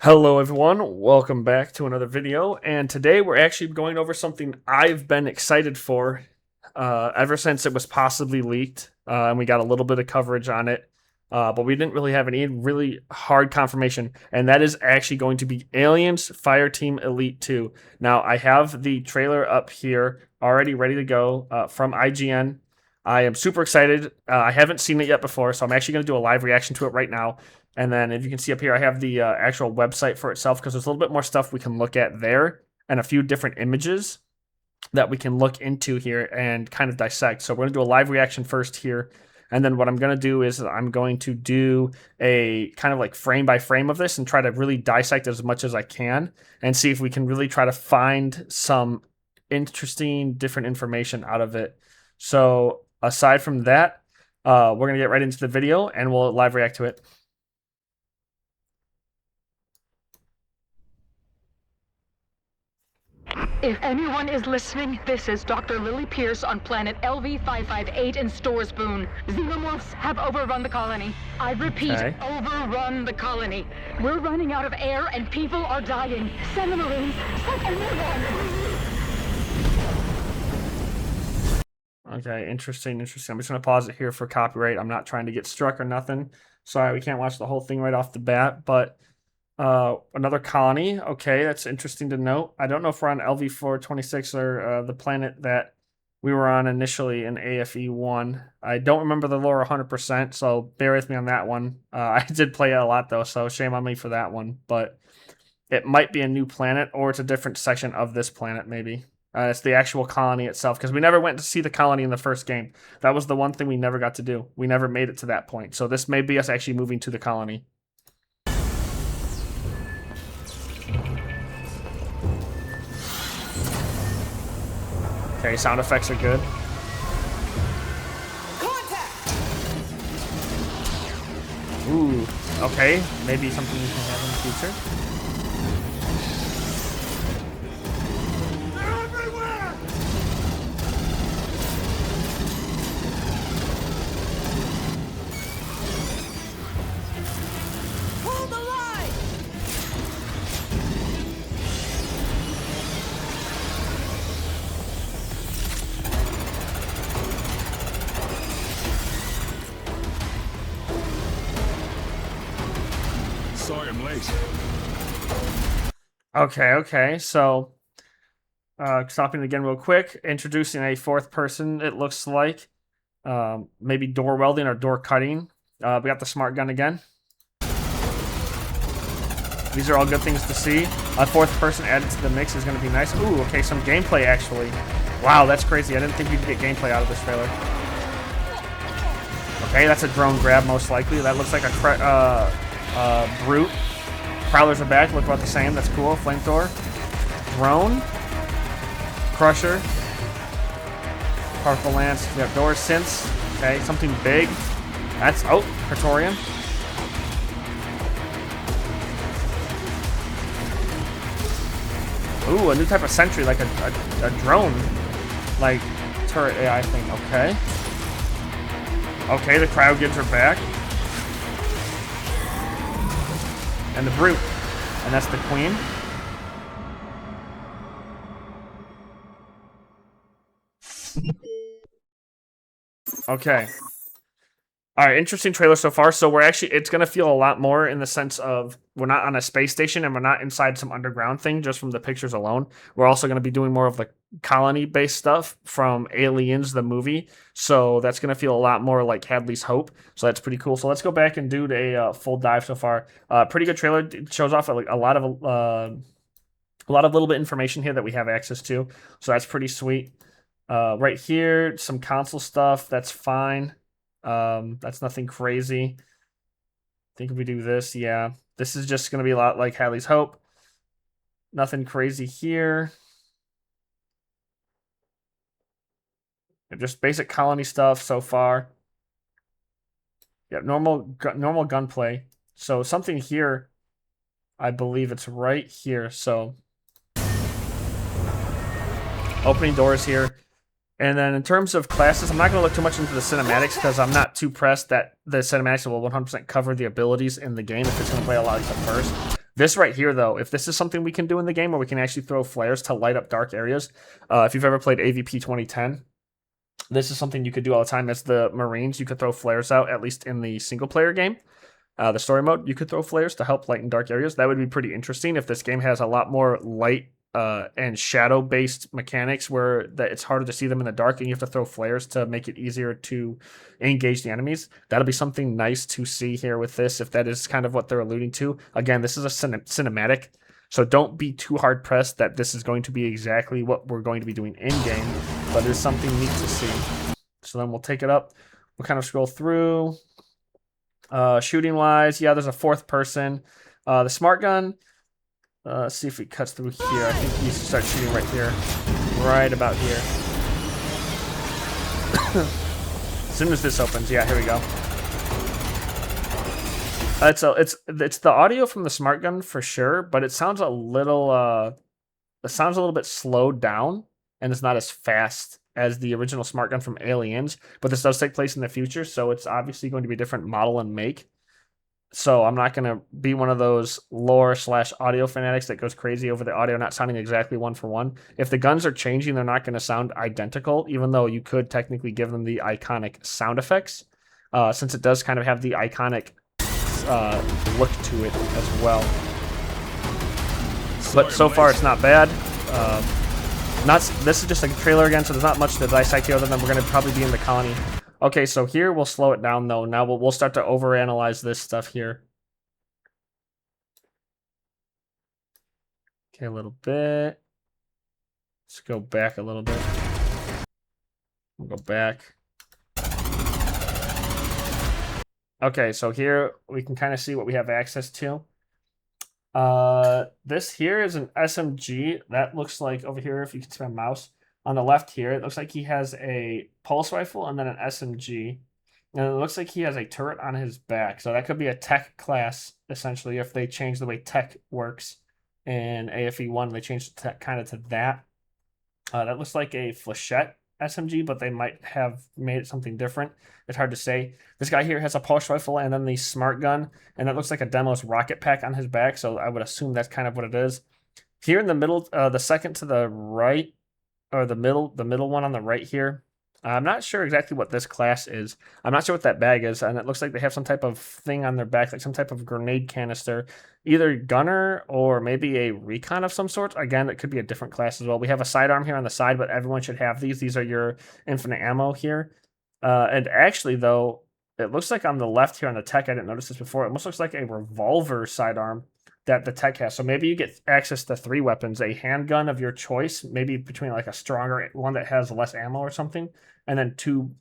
Hello everyone, welcome back to another video, and today we're actually going over something I've been excited for ever since it was possibly leaked, and we got a little bit of coverage on it, but we didn't really have any really hard confirmation, and that is actually going to be Aliens Fireteam Elite 2. Now, I have the trailer up here already ready to go from IGN. I am super excited. I haven't seen it yet before, so I'm actually going to do a live reaction to it right now. And then if you can see up here, I have the actual website for itself because there's a little bit more stuff we can look at there and a few different images that we can look into here and kind of dissect. So we're going to do a live reaction first here. And then what I'm going to do is I'm going to do a kind of like frame by frame of this and try to really dissect as much as I can and see if we can really try to find some interesting different information out of it. So aside from that, we're going to get right into the video and we'll live react to it. If anyone is listening, this is Dr. Lily Pierce on planet LV-558 in Storespoon. Xenomorphs have overrun the colony. I repeat, overrun the colony. We're running out of air and people are dying. Send the Marines. Send everyone. Okay, interesting. I'm just going to pause it here for copyright. I'm not trying to get struck or nothing. Sorry, we can't watch the whole thing right off the bat, but another colony. Okay, that's interesting to note. I don't know if we're on LV-426 or the planet that we were on initially in AFE-1. I don't remember the lore 100%, so bear with me on that one. I did play it a lot, though, so shame on me for that one. But it might be a new planet, or it's a different section of this planet, maybe. It's the actual colony itself, because we never went to see the colony in the first game. That was the one thing we never got to do. We never made it to that point. So this may be us actually moving to the colony. Okay, sound effects are good. Contact! Ooh, okay. Maybe something we can have in the future. They're everywhere! Hold the line! Sorry I'm late. Okay. So, stopping again real quick. Introducing a fourth person, it looks like. Maybe door welding or door cutting. We got the smart gun again. These are all good things to see. A fourth person added to the mix is going to be nice. Ooh, okay, some gameplay actually. Wow, that's crazy. I didn't think we'd get gameplay out of this trailer. Okay, that's a drone grab most likely. That looks like a brute. Prowlers are back. Look about the same. That's cool. Flamethrower. Drone. Crusher. Powerful lance. We have door synths. Okay, something big. That's Praetorian. Ooh, a new type of sentry, like a drone, like turret AI thing. Okay. Okay, the cryo gives her back. And the brute. And that's the queen. Okay. All right, interesting trailer so far. So it's going to feel a lot more in the sense of we're not on a space station and we're not inside some underground thing just from the pictures alone. We're also going to be doing more of the colony-based stuff from Aliens, the movie. So that's going to feel a lot more like Hadley's Hope. So that's pretty cool. So let's go back and do a full dive so far. Pretty good trailer. It shows off a lot of little bit of information here that we have access to. So that's pretty sweet. Right here, some console stuff. That's fine. That's nothing crazy. I think if we do this, yeah, this is just going to be a lot like Hadley's Hope. Nothing crazy here. Just basic colony stuff so far. Yep, normal gunplay. So something here, I believe it's right here. So opening doors here. And then in terms of classes, I'm not going to look too much into the cinematics because I'm not too pressed that the cinematics will 100% cover the abilities in the game if it's going to play a lot like the first. This right here, though, if this is something we can do in the game where we can actually throw flares to light up dark areas, if you've ever played AVP 2010, this is something you could do all the time. As the Marines, you could throw flares out, at least in the single-player game. The story mode, you could throw flares to help lighten dark areas. That would be pretty interesting if this game has a lot more light and shadow-based mechanics where it's harder to see them in the dark and you have to throw flares to make it easier to engage the enemies. That'll be something nice to see here with this, if that is kind of what they're alluding to. Again, this is a cinematic, so don't be too hard-pressed that this is going to be exactly what we're going to be doing in-game, but it's something neat to see. So then we'll take it up. We'll kind of scroll through. Shooting-wise, yeah, there's a fourth person. The smart gun, let's see if he cuts through here. I think he starts shooting right here. Right about here. As soon as this opens, yeah, here we go. It's the audio from the smart gun for sure, but it sounds a little bit slowed down, and it's not as fast as the original smart gun from Aliens, but this does take place in the future, so it's obviously going to be a different model and make. So I'm not going to be one of those lore/audio fanatics that goes crazy over the audio not sounding exactly one for one. If the guns are changing, they're not going to sound identical, even though you could technically give them the iconic sound effects, since it does kind of have the iconic look to it as well. But so far, it's not bad. This is just a trailer again, so there's not much to dissect here other than we're going to probably be in the colony. Okay, so here we'll slow it down, though. Now we'll start to overanalyze this stuff here. Okay, a little bit. Let's go back a little bit. We'll go back. Okay, so here we can kind of see what we have access to. This here is an SMG. That looks like over here, if you can see my mouse. On the left here, it looks like he has a pulse rifle and then an SMG. And it looks like he has a turret on his back. So that could be a tech class, essentially, if they change the way tech works. In AFE 1, they changed tech kind of to that. That looks like a flechette SMG, but they might have made it something different. It's hard to say. This guy here has a pulse rifle and then the smart gun, and that looks like a Demo's rocket pack on his back, so I would assume that's kind of what it is. Here in the middle, the second to the right, or the middle one on the right here, I'm not sure exactly what this class is. I'm not sure what that bag is, and it looks like they have some type of thing on their back, like some type of grenade canister. Either gunner or maybe a recon of some sort. Again, it could be a different class as well. We have a sidearm here on the side, but everyone should have these. These are your infinite ammo here. And actually, though, it looks like on the left here on the tech, I didn't notice this before, it almost looks like a revolver sidearm that the tech has. So maybe you get access to 3 weapons, a handgun of your choice, maybe between like a stronger one that has less ammo or something, and then two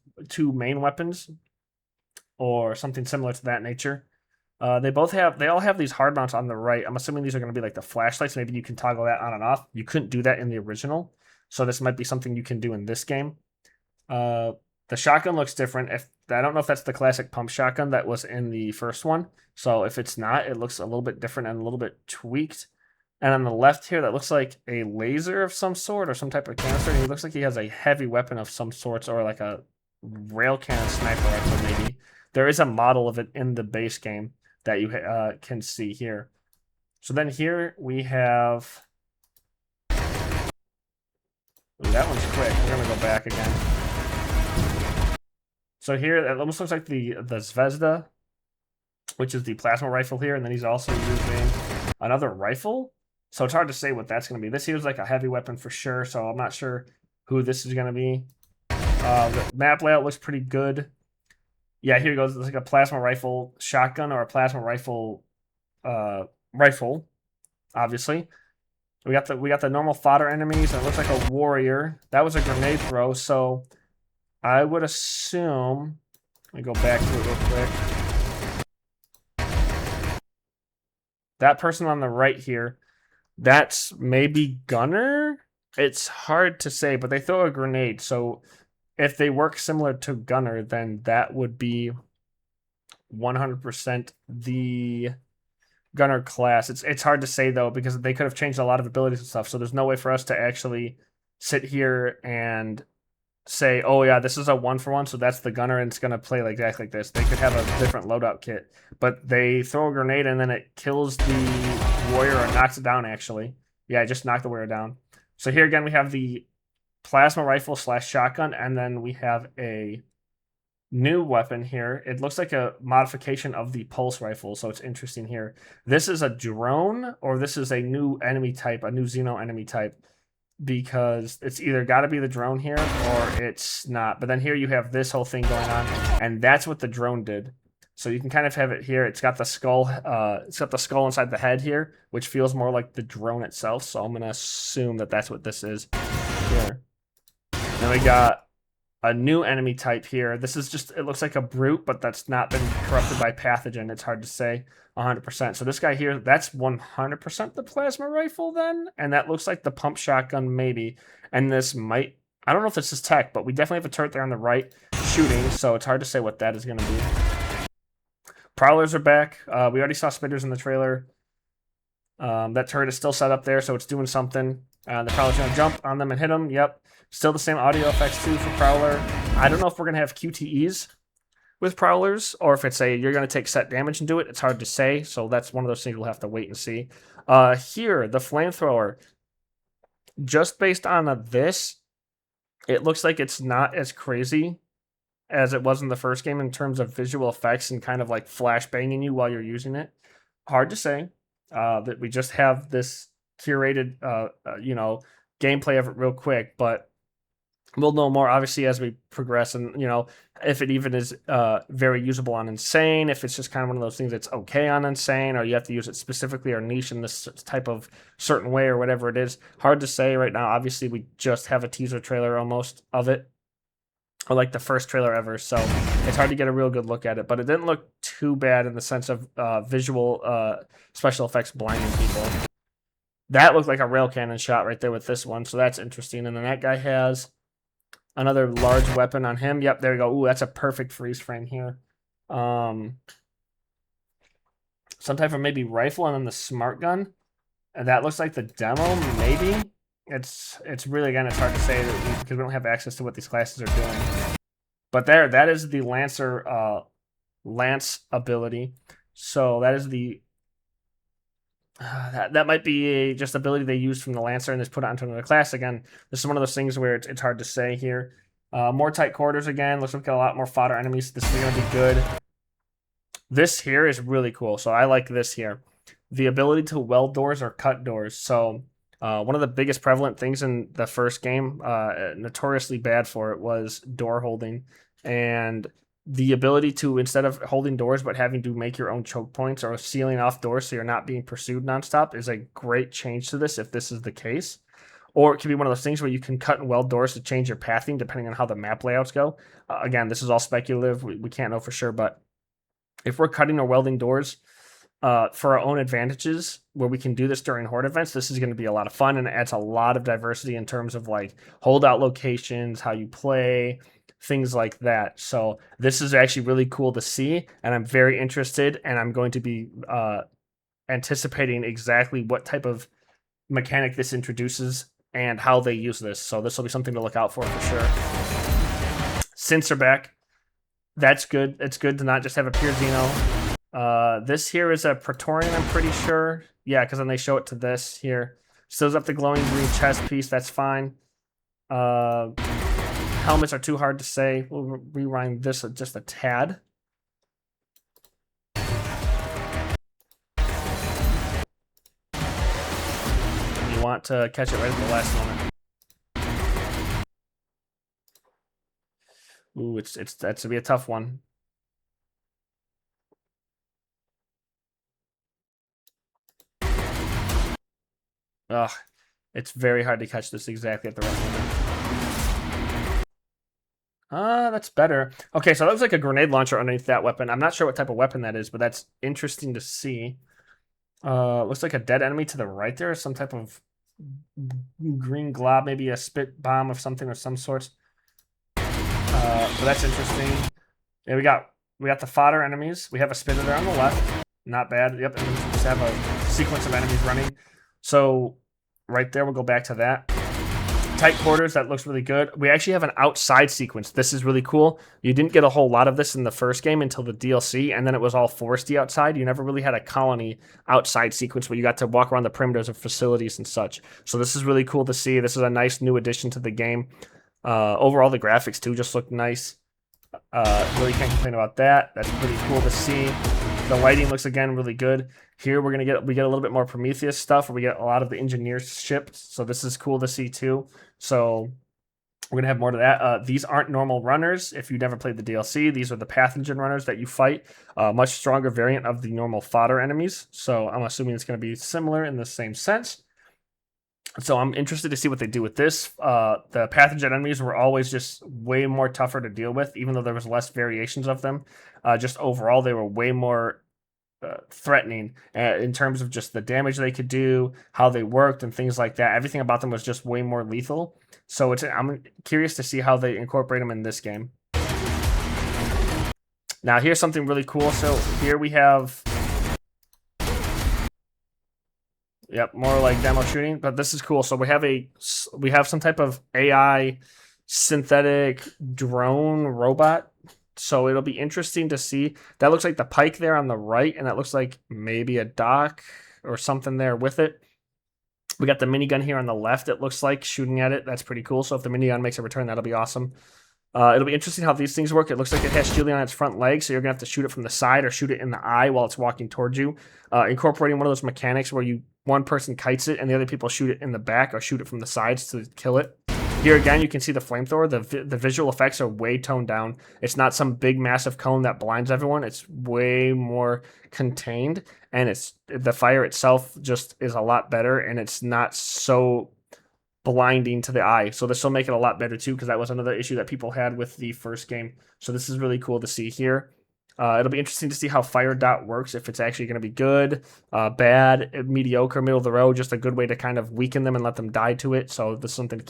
main weapons or something similar to that nature. They all have these hard mounts on the right. I'm assuming these are going to be like the flashlights. Maybe you can toggle that on and off. You couldn't do that in the original, so this might be something you can do in this game. The shotgun looks different. I don't know if that's the classic pump shotgun that was in the first one. So if it's not, it looks a little bit different and a little bit tweaked. And on the left here, that looks like a laser of some sort or some type of canister. And he looks like he has a heavy weapon of some sorts, or like a rail cannon sniper rifle maybe. There is a model of it in the base game that you can see here. So then here we have... Ooh, that one's quick. We're going to go back again. So here, it almost looks like the Zvezda, which is the plasma rifle here, and then he's also using another rifle. So it's hard to say what that's going to be. This here is like a heavy weapon for sure, so I'm not sure who this is going to be. The map layout looks pretty good. Yeah, here it goes. It's like a plasma rifle shotgun or a plasma rifle rifle, obviously. We got the normal fodder enemies, and it looks like a warrior. That was a grenade throw, so I would assume... Let me go back to it real quick. That person on the right here, that's maybe gunner? It's hard to say, but they throw a grenade, so if they work similar to gunner, then that would be 100% the gunner class. It's hard to say, though, because they could have changed a lot of abilities and stuff, so there's no way for us to actually sit here and say, oh yeah, this is a 1-for-1, so that's the gunner and it's going to play exactly like this. They could have a different loadout kit, but they throw a grenade and then it kills the warrior, or knocked it down, actually. Yeah, I just knocked the warrior down. So here again, we have the plasma rifle / shotgun, and then we have a new weapon here. It looks like a modification of the pulse rifle, so it's interesting here. This is a drone, or this is a new enemy type, a new Xeno enemy type, because it's either got to be the drone here or it's not. But then here you have this whole thing going on, and that's what the drone did. So you can kind of have it here. It's got the skull. It's got the skull inside the head here, which feels more like the drone itself. So I'm gonna assume that that's what this is here. Then we got a new enemy type here. This is just, it looks like a brute, but that's not been corrupted by pathogen. It's hard to say 100%. So this guy here, that's 100% the plasma rifle then? And that looks like the pump shotgun maybe. And this might, I don't know if this is tech, but we definitely have a turret there on the right shooting, so it's hard to say what that is going to be. Prowlers are back. We already saw spitters in the trailer. That turret is still set up there, so it's doing something. The Prowler's going to jump on them and hit them. Yep. Still the same audio effects too for Prowler. I don't know if we're going to have QTEs with Prowlers, or if it's you're going to take set damage and do it. It's hard to say, so that's one of those things we'll have to wait and see. Here, the flamethrower. Just based on this, it looks like it's not as crazy as it was in the first game in terms of visual effects and kind of like flashbanging you while you're using it. Hard to say. That we just have this curated, gameplay of it real quick, but we'll know more obviously as we progress, and if it even is very usable on Insane, if it's just kind of one of those things that's okay on Insane, or you have to use it specifically or niche in this type of certain way or whatever it is. Hard to say right now. Obviously, we just have a teaser trailer almost of it, or like the first trailer ever, so it's hard to get a real good look at it, but it didn't look too bad in the sense of visual special effects blinding people. That looked like a rail cannon shot right there with this one, so that's interesting. And then that guy has another large weapon on him. Yep, there we go. Ooh, that's a perfect freeze frame here. Some type of maybe rifle, and then the smart gun. And that looks like the demo, maybe. It's really, again, it's hard to say because we don't have access to what these classes are doing. But that is the Lancer Lance ability. So that is the that might be just ability they used from the Lancer and just put it onto another class. Again, this is one of those things where it's hard to say here. More tight quarters again. Looks like we got a lot more fodder enemies. This is going to be good. This here is really cool. So I like this here. The ability to weld doors or cut doors. So one of the biggest prevalent things in the first game, notoriously bad for it, was door holding. And the ability to, instead of holding doors but having to make your own choke points or sealing off doors so you're not being pursued nonstop, is a great change to this if this is the case. Or it could be one of those things where you can cut and weld doors to change your pathing depending on how the map layouts go. Again, this is all speculative. We can't know for sure, but if we're cutting or welding doors for our own advantages, where we can do this during horde events, this is going to be a lot of fun, and it adds a lot of diversity in terms of like holdout locations, how you play, things like that. So this is actually really cool to see, and I'm very interested, and I'm going to be anticipating exactly what type of mechanic this introduces and how they use this. So this will be something to look out for sure. Synths are back. That's good. It's good to not just have a pure Xeno. This here is a Praetorian, I'm pretty sure. Yeah, because then they show it to this here. Stills up the glowing green chest piece. That's fine. Helmets are too hard to say. We'll rewind this just a tad. You want to catch it right at the last moment. Ooh, that's to be a tough one. Ugh, it's very hard to catch this exactly at the right moment. That's better. Okay, so that looks like a grenade launcher underneath that weapon. I'm not sure what type of weapon that is, but that's interesting to see. Looks like a dead enemy to the right there. Some type of green glob, maybe a spit bomb of something of some sort. But that's interesting. Yeah, we got the fodder enemies. We have a spitter there on the left. Not bad. Yep, and we just have a sequence of enemies running. So right there, we'll go back to that. tight quarters, that looks really good. We actually have an outside sequence. This is really cool. You didn't get a whole lot of this in the first game until the DLC, and then it was all foresty outside. You never really had a colony outside sequence where you got to walk around the perimeters of facilities and such. So this is really cool to see. This is a nice new addition to the game. Overall, the graphics too just look nice. Really can't complain about that. That's pretty cool to see. The lighting looks again really good. Here we get a little bit more Prometheus stuff where we get a lot of the engineers ships. So this is cool to see too. So we're gonna have more to that. These aren't normal runners. If you never played the DLC, these are the pathogen runners that you fight. Much stronger variant of the normal fodder enemies. So I'm assuming it's gonna be similar in the same sense. So I'm interested to see what they do with this. The pathogen enemies were always just way more tougher to deal with, even though there was less variations of them. Just overall, they were way more threatening in terms of just the damage they could do, how they worked, and things like that. Everything about them was just way more lethal. So I'm curious to see how they incorporate them in this game. Now, here's something really cool. So here we have... Yep, more like demo shooting, but this is cool. So we have some type of AI synthetic drone robot. So it'll be interesting to see. That looks like the pike there on the right, and that looks like maybe a dock or something there with it. We got the minigun here on the left, it looks like, shooting at it. That's pretty cool. So if the minigun makes a return, that'll be awesome. It'll be interesting how these things work. It looks like it has shielding on its front legs, so you're going to have to shoot it from the side or shoot it in the eye while it's walking towards you. Incorporating one of those mechanics where one person kites it and the other people shoot it in the back or shoot it from the sides to kill it. Here again, you can see the flamethrower. The visual effects are way toned down. It's not some big massive cone that blinds everyone. It's way more contained, and the fire itself just is a lot better, and it's not so blinding to the eye. So this will make it a lot better too, because that was another issue that people had with the first game. So this is really cool to see here. It'll be interesting to see how fire dot works, if it's actually going to be good, bad, mediocre, middle of the road, just a good way to kind of weaken them and let them die to it. So this is something to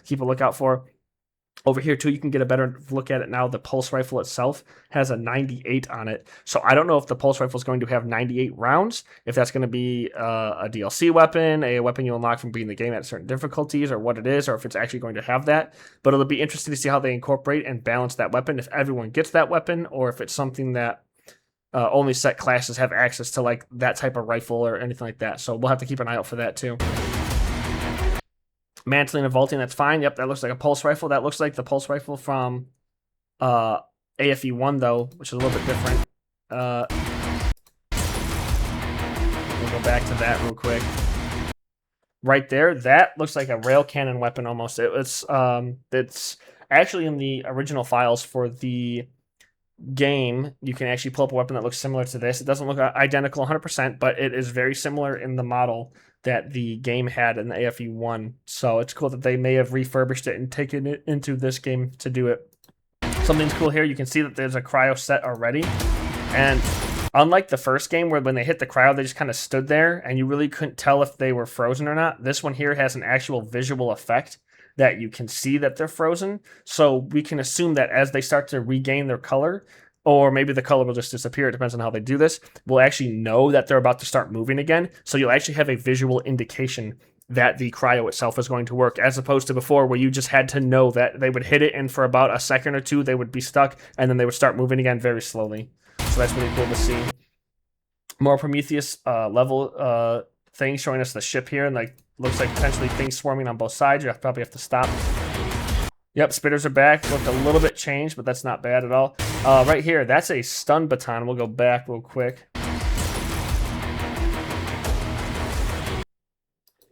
keep a lookout for. Over here, too, you can get a better look at it now. The pulse rifle itself has a 98 on it. So I don't know if the pulse rifle is going to have 98 rounds, if that's going to be a DLC weapon, a weapon you unlock from beating the game at certain difficulties, or what it is, or if it's actually going to have that. But it'll be interesting to see how they incorporate and balance that weapon, if everyone gets that weapon, or if it's something that only set classes have access to, like that type of rifle or anything like that. So we'll have to keep an eye out for that, too. Mantling and vaulting, that's fine. Yep, that looks like a pulse rifle. That looks like the pulse rifle from AFE1, though, which is a little bit different. We'll go back to that real quick. Right there, that looks like a rail cannon weapon almost. It's actually in the original files for the game. You can actually pull up a weapon that looks similar to this. It doesn't look identical 100%, but it is very similar in the model that the game had in the AFE1. So it's cool that they may have refurbished it and taken it into this game to do it. Something's cool here. You can see that there's a cryo set already. And unlike the first game where when they hit the cryo, they just kind of stood there and you really couldn't tell if they were frozen or not, this one here has an actual visual effect that you can see that they're frozen. So we can assume that as they start to regain their color, or maybe the color will just disappear, it depends on how they do this, we'll actually know that they're about to start moving again. So you'll actually have a visual indication that the cryo itself is going to work, as opposed to before where you just had to know that they would hit it and for about a second or two they would be stuck and then they would start moving again very slowly. So that's really cool to see. More Prometheus level things showing us the ship here, and like looks like potentially things swarming on both sides. You probably have to stop. Yep, spitters are back. Looked a little bit changed, but that's not bad at all. Right here, that's a stun baton. We'll go back real quick.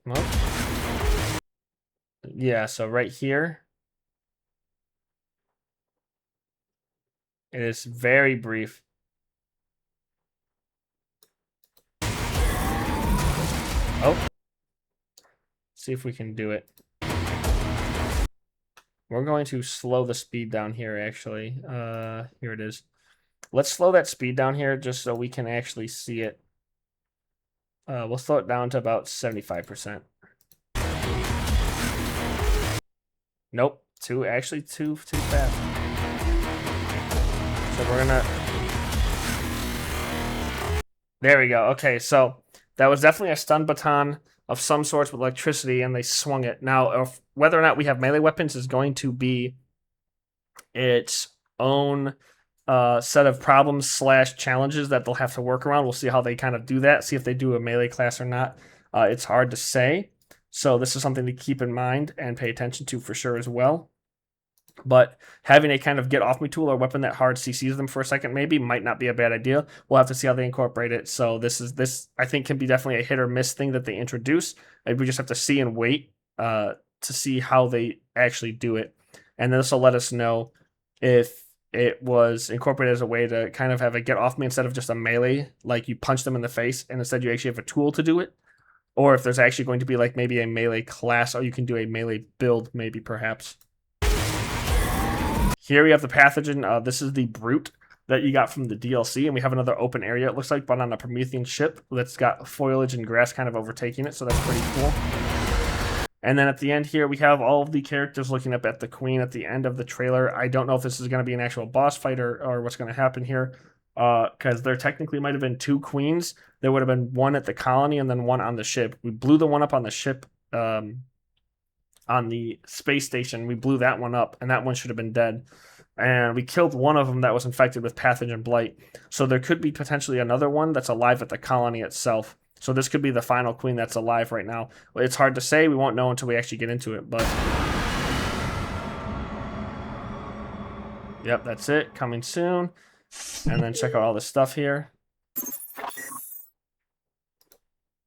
Well, yeah, so right here, it is very brief. Oh, see if we can do it. We're going to slow the speed down here, actually. Here it is. Let's slow that speed down here just so we can actually see it. We'll slow it down to about 75%. Nope, too fast. So we're gonna... There we go. Okay, so that was definitely a stun baton. of some sorts with electricity, and they swung it. Now, whether or not we have melee weapons is going to be its own set of problems / challenges that they'll have to work around. We'll see how they kind of do that, see if they do a melee class or not. It's hard to say. So this is something to keep in mind and pay attention to for sure as well. But having a kind of get off me tool or weapon that hard CCs them for a second maybe might not be a bad idea. We'll have to see how they incorporate it. So this I think can be definitely a hit or miss thing that they introduce. We just have to see and wait to see how they actually do it. And this will let us know if it was incorporated as a way to kind of have a get off me instead of just a melee, like you punch them in the face, and instead you actually have a tool to do it. Or if there's actually going to be like maybe a melee class, or you can do a melee build maybe perhaps. Here we have the pathogen. This is the brute that you got from the DLC, and we have another open area, it looks like, but on a Promethean ship that's got foliage and grass kind of overtaking it, so that's pretty cool. And then at the end here, we have all of the characters looking up at the queen at the end of the trailer. I don't know if this is going to be an actual boss fight or what's going to happen here, because there technically might have been 2 queens. There would have been one at the colony and then one on the ship. We blew the one up on the ship, on the space station. We blew that one up, and that one should have been dead. And we killed one of them that was infected with pathogen blight. So there could be potentially another one that's alive at the colony itself. So this could be the final queen that's alive right now. It's hard to say. We won't know until we actually get into it. But yep, that's it. Coming soon. And then check out all this stuff here.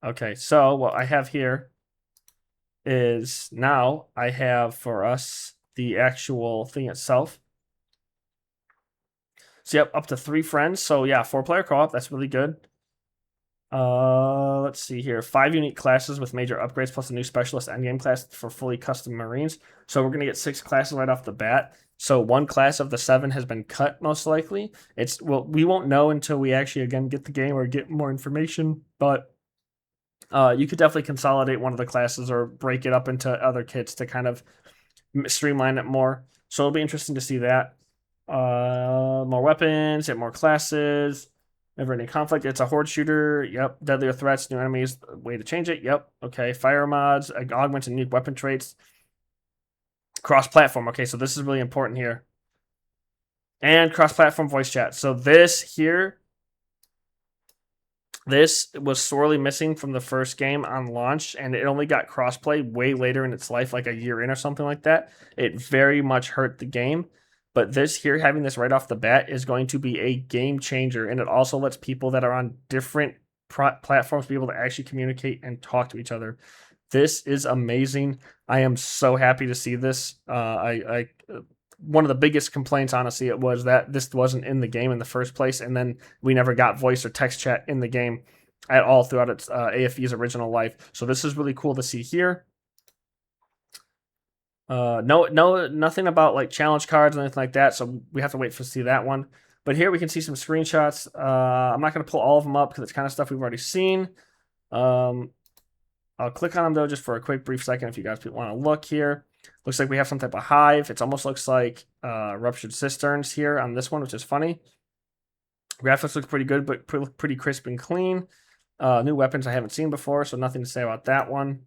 Okay, so what I have here is now I have for us the actual thing itself. So yep, up to 3 friends. So yeah, 4-player co-op. That's really good. Let's see here. 5 unique classes with major upgrades plus a new specialist endgame class for fully custom Marines. So we're going to get 6 classes right off the bat. So 1 class of the 7 has been cut most likely. We won't know until we actually again get the game or get more information, but you could definitely consolidate one of the classes or break it up into other kits to kind of streamline it more. So it'll be interesting to see that. More weapons, get more classes. Never ending conflict. It's a horde shooter. Yep. Deadlier threats, new enemies. Way to change it. Yep. Okay. Fire mods, augments and unique weapon traits. Cross-platform. Okay, so this is really important here. And cross-platform voice chat. So this here, this was sorely missing from the first game on launch, and it only got crossplay way later in its life, like a year in or something like that. It very much hurt the game. But this here, having this right off the bat, is going to be a game changer, and it also lets people that are on different platforms be able to actually communicate and talk to each other. This is amazing. I am so happy to see this. One of the biggest complaints, honestly, it was that this wasn't in the game in the first place, and then we never got voice or text chat in the game at all throughout its AFE's original life. So this is really cool to see here. Nothing about like challenge cards or anything like that, so we have to wait to see that one. But here we can see some screenshots. I'm not going to pull all of them up because it's kind of stuff we've already seen. I'll click on them though just for a quick brief second if you guys want to look here. Looks like we have some type of hive. It almost looks like ruptured cisterns here on this one, which is funny. Graphics look pretty good, but pretty crisp and clean. New weapons I haven't seen before, so nothing to say about that one.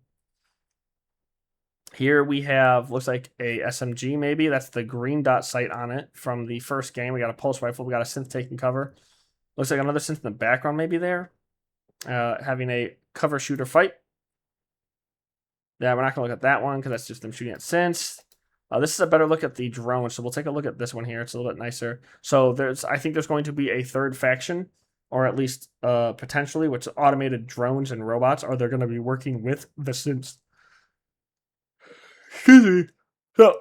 Here we have, looks like a SMG maybe. That's the green dot sight on it from the first game. We got a pulse rifle. We got a synth taking cover. Looks like another synth in the background maybe there. Having a cover shooter fight. Yeah, we're not going to look at that one because that's just them shooting at synths. This is a better look at the drone, so we'll take a look at this one here. It's a little bit nicer. So I think there's going to be a third faction, or at least potentially, which is automated drones and robots. Are they going to be working with the synths? Excuse me. So,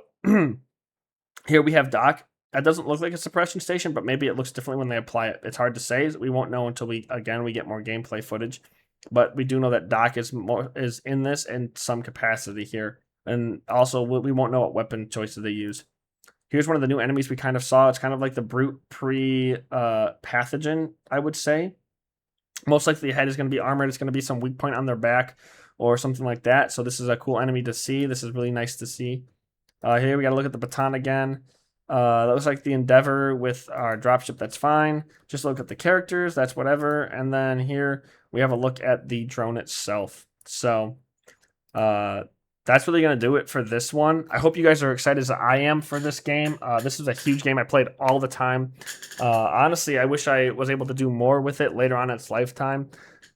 here we have Doc. That doesn't look like a suppression station, but maybe it looks differently when they apply it. It's hard to say. We won't know until we get more gameplay footage. But we do know that Doc is in this in some capacity here. And also, we won't know what weapon choices they use. Here's one of the new enemies we kind of saw. It's kind of like the brute pathogen, I would say. Most likely the head is going to be armored. It's going to be some weak point on their back or something like that. So this is a cool enemy to see. This is really nice to see. Here we got to look at the baton again. That looks like the Endeavor with our dropship. That's fine. Just look at the characters. That's whatever. And then here we have a look at the drone itself. So that's really going to do it for this one. I hope you guys are excited as I am for this game. This is a huge game. I played all the time. Honestly, I wish I was able to do more with it later on in its lifetime.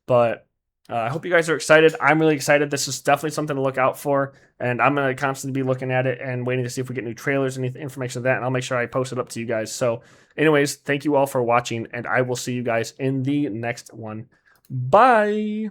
But I hope you guys are excited. I'm really excited. This is definitely something to look out for. And I'm going to constantly be looking at it and waiting to see if we get new trailers and information of that. And I'll make sure I post it up to you guys. So anyways, thank you all for watching. And I will see you guys in the next one. Bye.